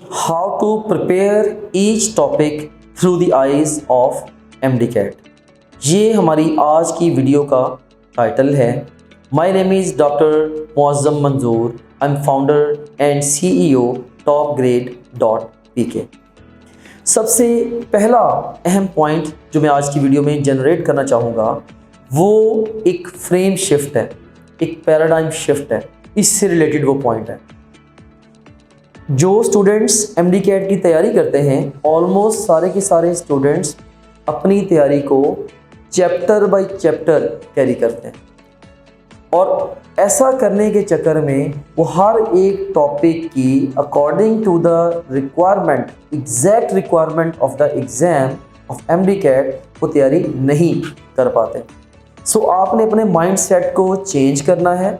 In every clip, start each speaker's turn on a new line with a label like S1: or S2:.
S1: How to prepare each topic through the eyes of MDCAT। ये हमारी आज की वीडियो का टाइटल है। My name is doctor Muazzam Manzoor. I am founder and CEO topgrade.pk। सबसे पहला अहम पॉइंट जो मैं आज की वीडियो में जनरेट करना चाहूँगा वो एक फ्रेम शिफ्ट है, एक पैराडाइम शिफ्ट है। इससे रिलेटेड वो पॉइंट है। जो स्टूडेंट्स MDCAT की तैयारी करते हैं, ऑलमोस्ट सारे के सारे स्टूडेंट्स अपनी तैयारी को चैप्टर बाय चैप्टर कैरी करते हैं और ऐसा करने के चक्कर में वो हर एक टॉपिक की according to the requirement, exact requirement of the exam of MDCAT वो तैयारी नहीं कर पाते। सो आपने अपने माइंड सेट को चेंज करना है।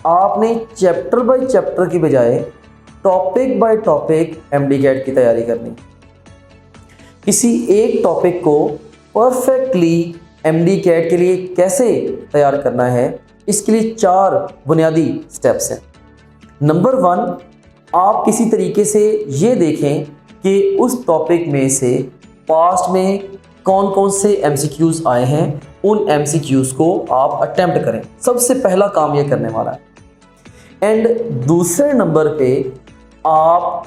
S1: आपने चैप्टर बाय चैप्टर की बजाय टॉपिक बाय टॉपिक MDCAT की तैयारी करनी। किसी एक टॉपिक को परफेक्टली MDCAT के लिए कैसे तैयार करना है, इसके लिए 4 बुनियादी स्टेप्स हैं। नंबर 1, आप किसी तरीके से ये देखें कि उस टॉपिक में से पास्ट में कौन कौन से MCQs आए हैं, उन MCQs को आप अटेम्प्ट करें। सबसे पहला काम ये करने वाला है। एंड दूसरे नंबर पे आप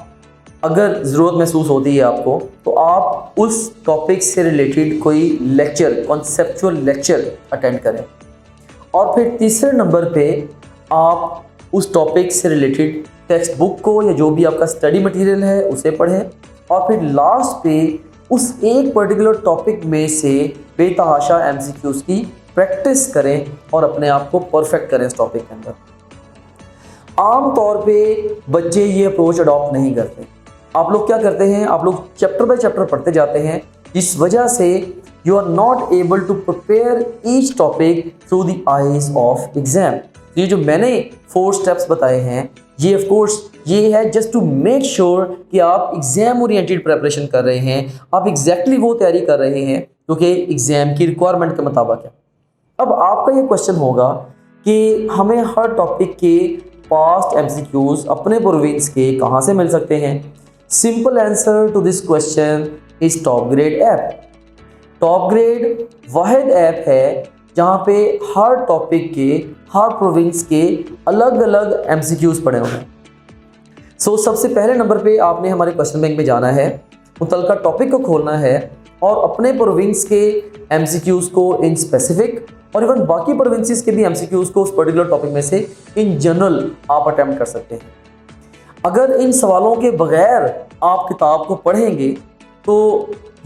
S1: अगर ज़रूरत महसूस होती है आपको, तो आप उस टॉपिक से रिलेटेड कोई लेक्चर, कॉन्सेप्चुअल लेक्चर अटेंड करें। और फिर तीसरे नंबर पे आप उस टॉपिक से रिलेटेड टेक्स्ट बुक को या जो भी आपका स्टडी मटेरियल है उसे पढ़ें। और फिर लास्ट पे उस एक पर्टिकुलर टॉपिक में से बेतहाशा MCQs की प्रैक्टिस करें और अपने आप को परफेक्ट करें इस टॉपिक के अंदर। आम तौर पे बच्चे ये अप्रोच अडॉप्ट नहीं करते। आप लोग क्या करते हैं, आप लोग चैप्टर बाय चैप्टर पढ़ते जाते हैं, जिस वजह से you are not able to prepare each topic through the eyes of exam. ये जो मैंने 4 स्टेप्स बताए हैं, ये ऑफ कोर्स ये है जस्ट टू मेक श्योर कि आप एग्जाम ओरिएंटेड प्रिपरेशन कर रहे हैं, आप एग्जैक्टली वो तैयारी कर रहे हैं क्योंकि एग्जाम की रिक्वायरमेंट के मुताबिक है। अब आपका ये क्वेश्चन होगा कि हमें हर टॉपिक के पास्ट MCQs अपने प्रोविंस के कहाँ से मिल सकते हैं। Simple answer to this question is Topgrade app. Topgrade वाहिद ऐप है जहाँ पे हर टॉपिक के, हर प्रोविंस के अलग अलग MCQs पड़े हुए हैं। सो सबसे पहले नंबर पे आपने हमारे क्वेश्चन बैंक में जाना है, मुतलका टॉपिक को खोलना है और अपने प्रोविंस के MCQs को इन स्पेसिफिक और इवन बाकी प्रोविंसेस के भी MCQs को उस पर्टिकुलर टॉपिक में से इन जनरल आप अटेम्प्ट कर सकते हैं। अगर इन सवालों के बगैर आप किताब को पढ़ेंगे तो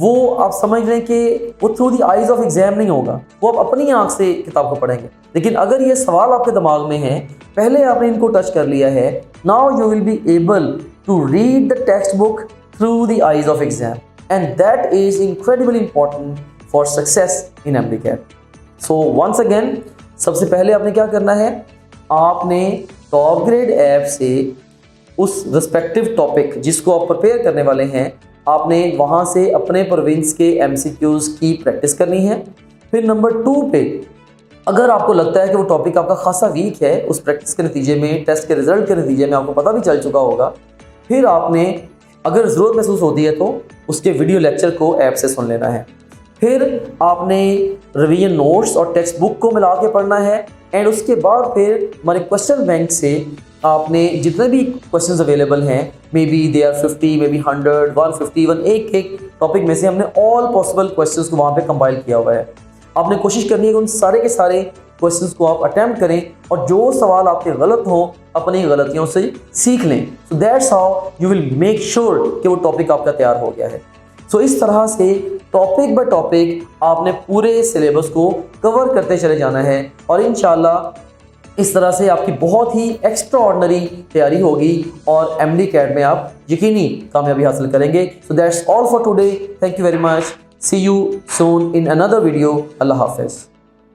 S1: वो आप समझ लें कि वो through the eyes of exam नहीं होगा, वो आप अपनी आंख से किताब को पढ़ेंगे। लेकिन अगर ये सवाल आपके दिमाग में है, पहले आपने इनको टच कर लिया है, now you will be able to read the textbook through the eyes of exam and that is incredibly important for success in MDCAT। So once again, सबसे पहले आपने क्या करना है, आपने टॉपग्रेड ऐप से उस रिस्पेक्टिव टॉपिक जिसको आप प्रिपेयर करने वाले हैं, आपने वहाँ से अपने प्रोविंस के MCQs की प्रैक्टिस करनी है। फिर नंबर 2 पे अगर आपको लगता है कि वो टॉपिक आपका खासा वीक है, उस प्रैक्टिस के नतीजे में, टेस्ट के रिजल्ट के नतीजे में आपको पता भी चल चुका होगा, फिर आपने अगर ज़रूरत महसूस होती है तो उसके वीडियो लेक्चर को ऐप से सुन लेना है। फिर आपने रिवीजन नोट्स और टेक्स्ट बुक को मिला के पढ़ना है एंड उसके बाद फिर हमारे क्वेश्चन बैंक से आपने जितने भी क्वेश्चंस अवेलेबल हैं, maybe they are 50, maybe 100, 151, एक टॉपिक में से हमने ऑल पॉसिबल क्वेश्चंस को वहाँ पे कंपाइल किया हुआ है। आपने कोशिश करनी है कि उन सारे के सारे क्वेश्चंस को आप अटेम्प्ट करें और जो सवाल आपके गलत हो अपनी गलतियों से सीख लें। So that's how you will make sure कि वो टॉपिक आपका तैयार हो गया है। सो इस तरह से टॉपिक बाय टॉपिक आपने पूरे सिलेबस को कवर करते चले जाना है और इंशाल्लाह इस तरह से आपकी बहुत ही एक्स्ट्रा ऑर्डिनरी तैयारी होगी और MDCAT में आप यकीनी कामयाबी हासिल करेंगे। So that's all for today. Thank you very much. See you soon in another video. अल्लाह हाफिज़।